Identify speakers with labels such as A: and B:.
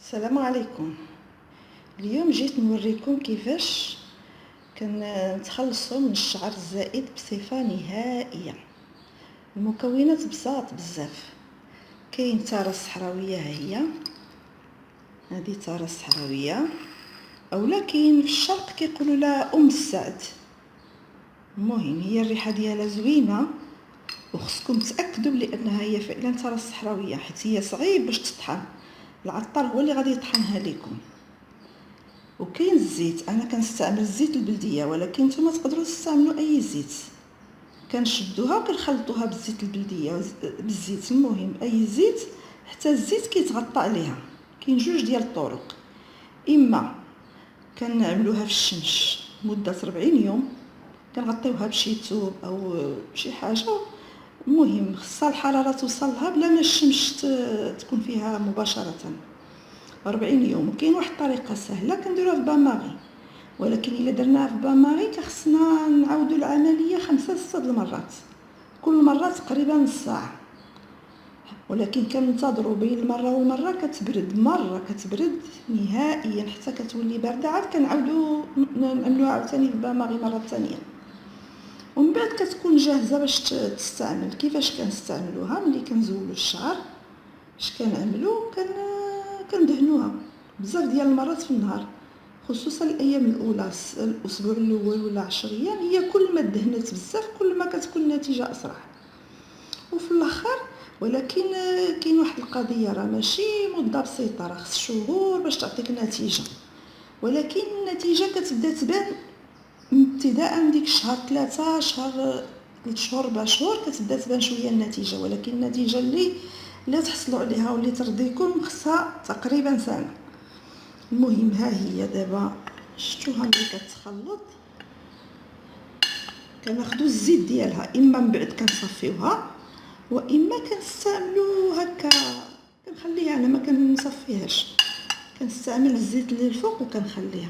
A: السلام عليكم. اليوم جيت نوريكم كيفاش كنتخلصوا من الشعر الزائد بصفه نهائيه. المكونات بساط بزاف. كاين التاره الصحراويه، ها هي هذه التاره الصحراويه، اولا كاين في الشرق كيقولوا لها السعد. المهم هي الريحه ديالها زوينه، وخصكم تاكدوا بانها هي فعلا تاره الصحراويه، حيت هي صعيب باش تطحن. العطار هو اللي غادي يطحنها لكم. وكاين الزيت، انا كنستعمل الزيت البلديه، ولكن نتوما تقدروا تستعملوا اي زيت. كنشدوها وكنخلطوها بالزيت البلديه بالزيت، المهم اي زيت، حتى الزيت كيتغطى عليها. كاين جوج ديال الطرق، اما كنعملوها في الشمس مده 40 يوم، كنغطيوها بشي ثوب او شي حاجه، المهم خصها الحراره توصل لها بلا ما الشمس تكون فيها مباشره 40 يوم. وكاين واحد الطريقه سهله كنديروها في باماغي، ولكن الا درناها في باماغي كخصنا نعاودوا العمليه 5 6 المرات، كل مره تقريبا نص ساعه، ولكن كننتظروا بين المره والمره كتبرد، مره كتبرد نهائيا حتى كتولي بارده، عاد كنعاودوا نعملوها عاوتاني في باماغي مره ثانيه، ومن بعد كتكون جاهزه باش تستعمل. كيفاش كنستعملوها؟ ملي كنزولوا الشعر اش كنعملوا؟ كندهنوها بزاف ديال المرات في النهار، خصوصا الايام الاولى، الاسبوع الاول ولا 10 ايام. هي كل ما دهنت بزاف كل ما كتكون النتيجه اسرع. وفي الاخر ولكن كاين واحد القضيه، راه ماشي مده بسيطه، راه خص شهور باش تعطيك النتيجه، ولكن النتيجه كتبدا تبان ابتداء من ديك الشهر 3 شهر 3 شهور 4 شهور كتبدا تبان شويه النتيجه، ولكن النتيجه اللي تحصلوا عليها واللي ترضيكم خصها تقريبا سنه. المهم ها هي دابا شفتوها ملي كتخلط، كناخذوا الزيت ديالها، اما من بعد كنصفيوها واما كنستعملوا هكا، كنخليها انا ما كنصفيهاش، كنستعمل الزيت اللي الفوق وكنخليها.